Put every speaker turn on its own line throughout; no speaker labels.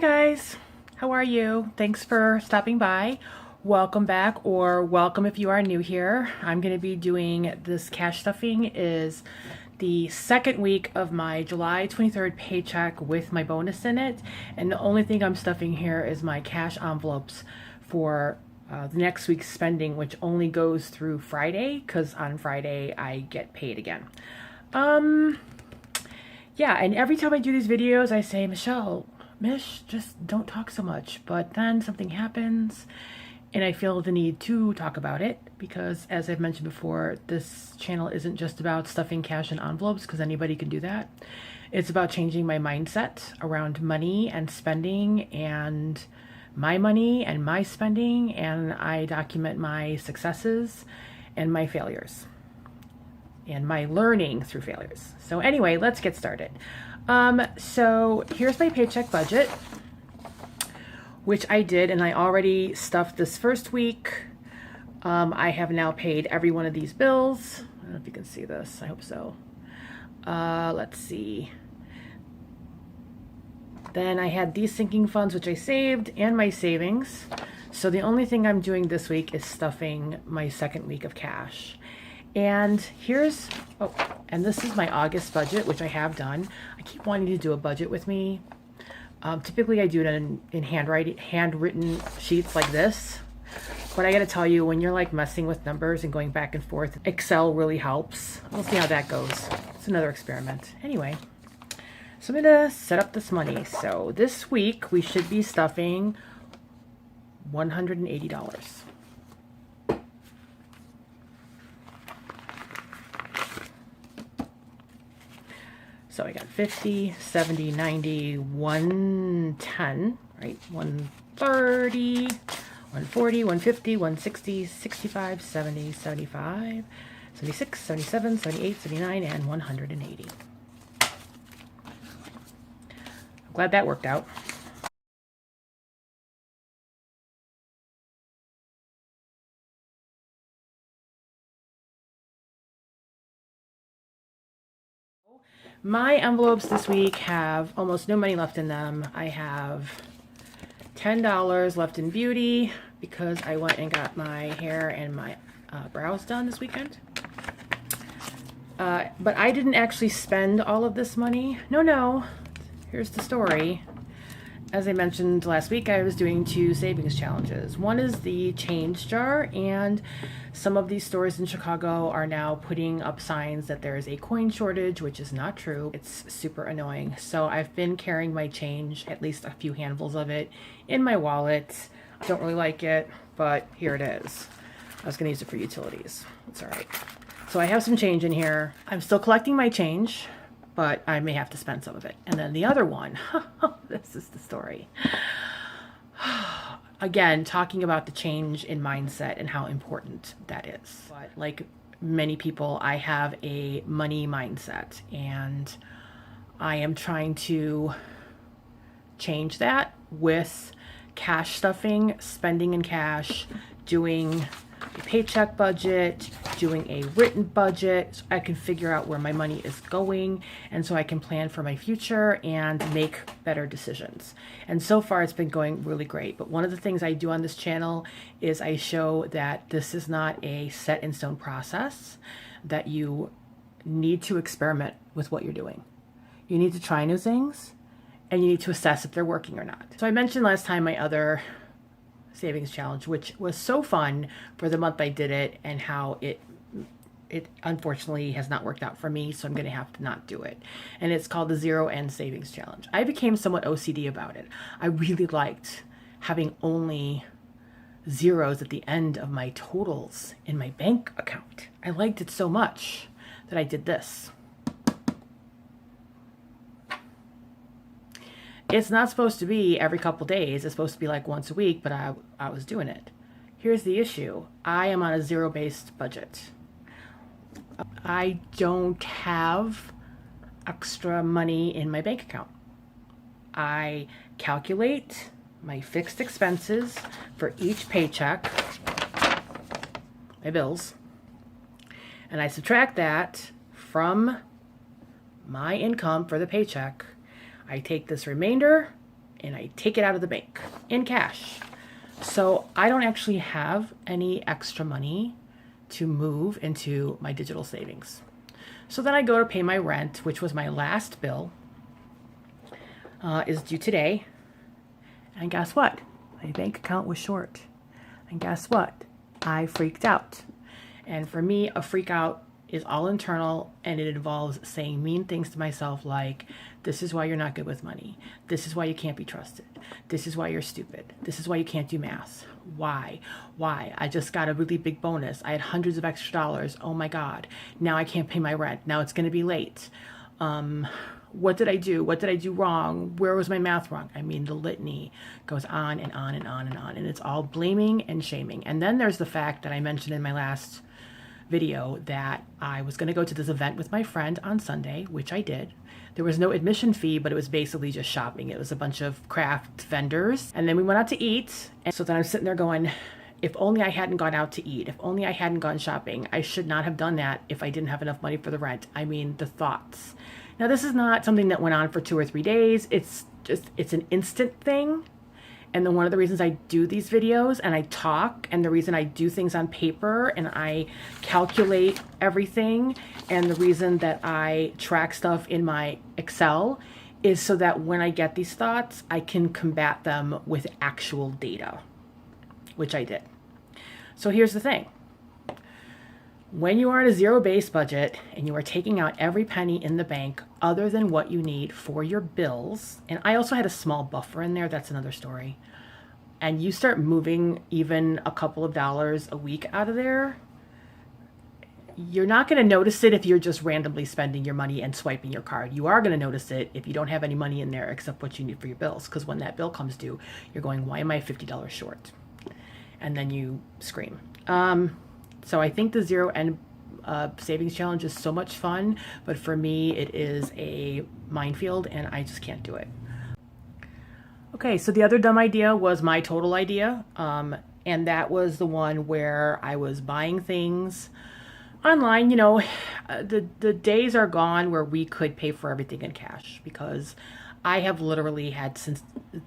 guys, how are you? Thanks for stopping by. Welcome back, or welcome if you are new here. I'm going to be doing this cash stuffing is the second week of my July 23rd paycheck with my bonus in it, and the only thing I'm stuffing here is my cash envelopes for the next week's spending, which only goes through Friday because on Friday I get paid again. Yeah, and every time I do these videos I say, Mish, just don't talk so much. But then something happens and I feel the need to talk about it because, as I've mentioned before, this channel isn't just about stuffing cash in envelopes because anybody can do that. It's about changing my mindset around money and spending and my money and my spending, and I document my successes and my failures and my learning through failures. So anyway, let's get started. So here's my paycheck budget, which I did, and I already stuffed this first week. I have now paid every one of these bills. I don't know if you can see this. I hope so. Let's see. Then I had these sinking funds, which I saved, and my savings. So the only thing I'm doing this week is stuffing my second week of cash. And here's, and this is my August budget, which I have done. I keep wanting to do a budget with me. Typically I do it in handwritten sheets like this. But I gotta tell you, when you're like messing with numbers and going back and forth, Excel really helps. We'll see how that goes. It's another experiment. Anyway, so I'm gonna set up this money. So this week we should be stuffing $180. So I got 50, 70, 90, 110, right? 130, 140, 150, 160, 65, 70, 75, 76, 77, 78, 79, and 180. I'm glad that worked out. My envelopes this week have almost no money left in them. I have $10 left in beauty because I went and got my hair and my brows done this weekend. But I didn't actually spend all of this money. No. Here's the story. As I mentioned last week, I was doing 2 savings challenges. One is the change jar, and some of these stores in Chicago are now putting up signs that there is a coin shortage, which is not true. It's super annoying. So I've been carrying my change, at least a few handfuls of it, in my wallet. I don't really like it, but here it is. I was gonna use it for utilities. It's all right. So I have some change in here. I'm still collecting my change, but I may have to spend some of it. And then the other one, this is the story. Again, talking about the change in mindset and how important that is. But like many people, I have a money mindset, and I am trying to change that with cash stuffing, spending in cash, doing a paycheck budget, doing a written budget, so I can figure out where my money is going, and so I can plan for my future and make better decisions. And so far it's been going really great. But one of the things I do on this channel is I show that this is not a set in stone process, that you need to experiment with what you're doing. You need to try new things, and you need to assess if they're working or not. So I mentioned last time my other savings challenge, which was so fun for the month I did it, and how it unfortunately has not worked out for me, so I'm going to have to not do it. And it's called the Zero End Savings Challenge. I became somewhat OCD about it. I really liked having only zeros at the end of my totals in my bank account. I liked it so much that I did this. It's not supposed to be every couple days. It's supposed to be like once a week, but I was doing it. Here's the issue. I am on a zero-based budget. I don't have extra money in my bank account. I calculate my fixed expenses for each paycheck, my bills, and I subtract that from my income for the paycheck. I take this remainder and I take it out of the bank in cash. So I don't actually have any extra money to move into my digital savings. So then I go to pay my rent, which was my last bill, is due today. And guess what? My bank account was short. And guess what? I freaked out. And for me, a freak out is all internal, and it involves saying mean things to myself like, this is why you're not good with money. This is why you can't be trusted. This is why you're stupid. This is why you can't do math. Why? I just got a really big bonus. I had hundreds of extra dollars. Oh my God. Now I can't pay my rent. Now it's going to be late. What did I do? What did I do wrong? Where was my math wrong? I mean, the litany goes on and on and on and on. And it's all blaming and shaming. And then there's the fact that I mentioned in my last video that I was going to go to this event with my friend on Sunday, which I did. There was no admission fee, but it was basically just shopping. It was a bunch of craft vendors. And then we went out to eat. And so then I'm sitting there going, if only I hadn't gone out to eat. If only I hadn't gone shopping. I should not have done that if I didn't have enough money for the rent. I mean, the thoughts. Now, this is not something that went on for 2 or 3 days. It's an instant thing. And then one of the reasons I do these videos and I talk, and the reason I do things on paper and I calculate everything, and the reason that I track stuff in my Excel is so that when I get these thoughts, I can combat them with actual data, which I did. So here's the thing. When you are at a zero-based budget and you are taking out every penny in the bank other than what you need for your bills, and I also had a small buffer in there, that's another story, and you start moving even a couple of dollars a week out of there, you're not going to notice it if you're just randomly spending your money and swiping your card. You are going to notice it if you don't have any money in there except what you need for your bills, because when that bill comes due, you're going, why am I $50 short? And then you scream. So I think the zero end savings challenge is so much fun, but for me it is a minefield and I just can't do it. Okay, so the other dumb idea was my total idea, and that was the one where I was buying things online. You know, the days are gone where we could pay for everything in cash, because I have literally had since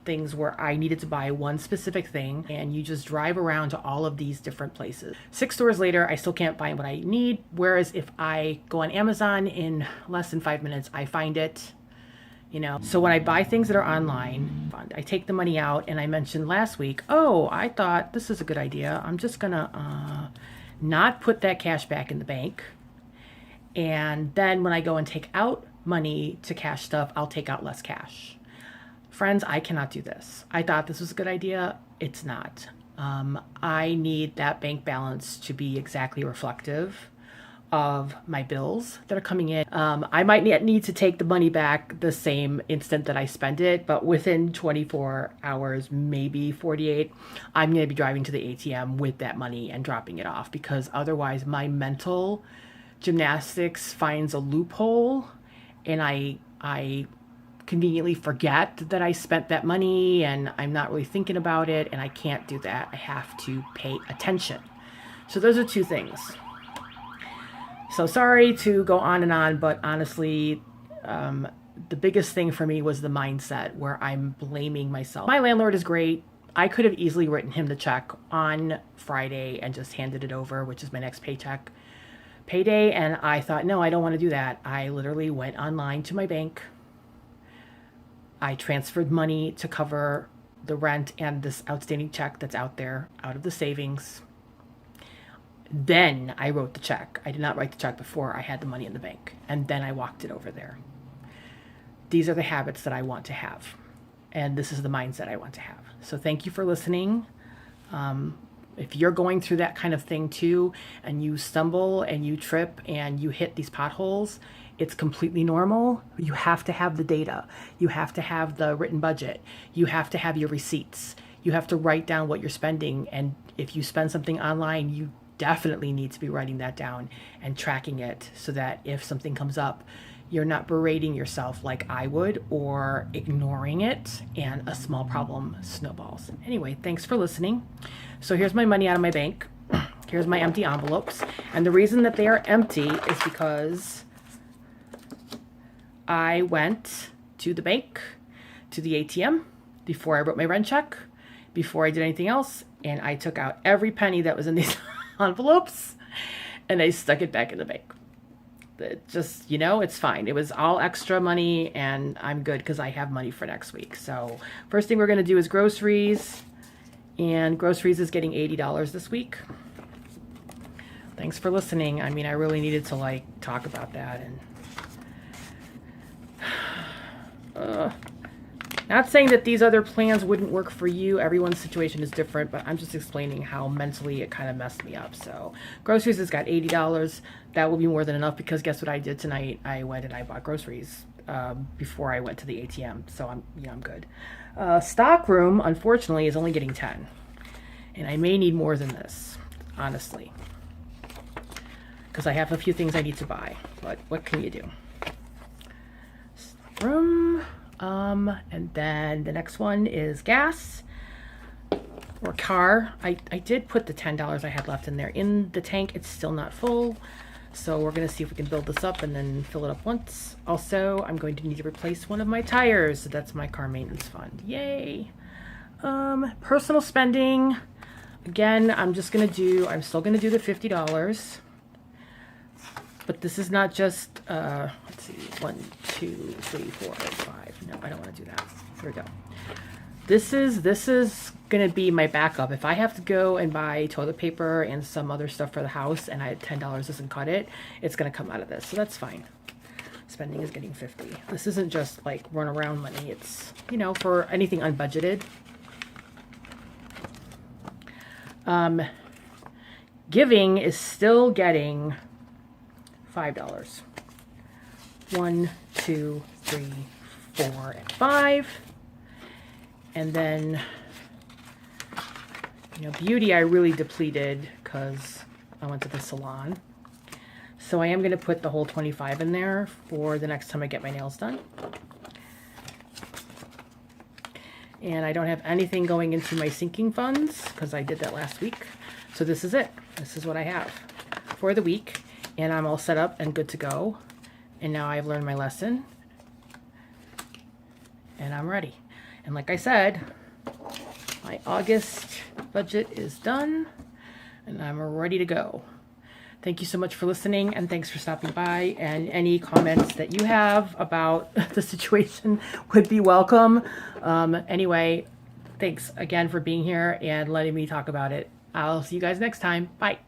things where I needed to buy one specific thing and you just drive around to all of these different places. 6 stores later, I still can't find what I need. Whereas if I go on Amazon in less than 5 minutes, I find it, you know. So when I buy things that are online, I take the money out, and I mentioned last week, oh, I thought this is a good idea. I'm just gonna not put that cash back in the bank. And then when I go and take out money to cash stuff, I'll take out less cash. Friends, I cannot do this. I thought this was a good idea. It's not. I need that bank balance to be exactly reflective of my bills that are coming in. I might need to take the money back the same instant that I spend it, but within 24 hours, maybe 48, I'm going to be driving to the ATM with that money and dropping it off, because otherwise my mental gymnastics finds a loophole, and I conveniently forget that I spent that money, and I'm not really thinking about it, and I can't do that. I have to pay attention. So those are 2 things. So sorry to go on and on, but honestly, the biggest thing for me was the mindset where I'm blaming myself. My landlord is great. I could have easily written him the check on Friday and just handed it over, which is my next payday, and I thought, no, I don't want to do that. I literally went online to my bank. I transferred money to cover the rent and this outstanding check that's out there out of the savings. Then I wrote the check. I did not write the check before I had the money in the bank, and then I walked it over there. These are the habits that I want to have, and this is the mindset I want to have. So thank you for listening. If you're going through that kind of thing too, and you stumble and you trip and you hit these potholes, it's completely normal. You have to have the data. You have to have the written budget. You have to have your receipts. You have to write down what you're spending. And if you spend something online, you definitely need to be writing that down and tracking it, so that if something comes up, you're not berating yourself like I would, or ignoring it, and a small problem snowballs. Anyway, thanks for listening. So here's my money out of my bank. Here's my empty envelopes. And the reason that they are empty is because I went to the bank, to the ATM, before I wrote my rent check, before I did anything else, and I took out every penny that was in these envelopes and I stuck it back in the bank. It just, you know, it's fine. It was all extra money and I'm good because I have money for next week. So first thing we're going to do is groceries, and groceries is getting $80 this week. Thanks for listening. I mean, I really needed to like talk about that. And not saying that these other plans wouldn't work for you. Everyone's situation is different, but I'm just explaining how mentally it kind of messed me up. So groceries has got $80. That will be more than enough because guess what I did tonight? I went and I bought groceries before I went to the ATM. So I'm good. Stock room, unfortunately, is only getting 10. And I may need more than this, honestly. Because I have a few things I need to buy. But what can you do? Stock room. And then the next one is gas or car. I did put the $10 I had left in there in the tank. It's still not full. So we're going to see if we can build this up and then fill it up once. Also, I'm going to need to replace one of my tires. So that's my car maintenance fund. Yay. Personal spending. Again, I'm still going to do the $50. But this is not just, let's see, 1, 2, 3, 4, 5. No, I don't want to do that. Here we go. This is going to be my backup. If I have to go and buy toilet paper and some other stuff for the house and $10 doesn't cut it, it's going to come out of this. So that's fine. Spending is getting 50. This isn't just like run around money. It's, you know, for anything unbudgeted. Giving is still getting $5. 1, 2, 3, 4, and 5. And then, you know, beauty I really depleted because I went to the salon. So I am going to put the whole 25 in there for the next time I get my nails done. And I don't have anything going into my sinking funds because I did that last week. So this is it. This is what I have for the week. And I'm all set up and good to go. And now I've learned my lesson. And I'm ready. And like I said, my August budget is done. And I'm ready to go. Thank you so much for listening. And thanks for stopping by. And any comments that you have about the situation would be welcome. Anyway, thanks again for being here and letting me talk about it. I'll see you guys next time. Bye.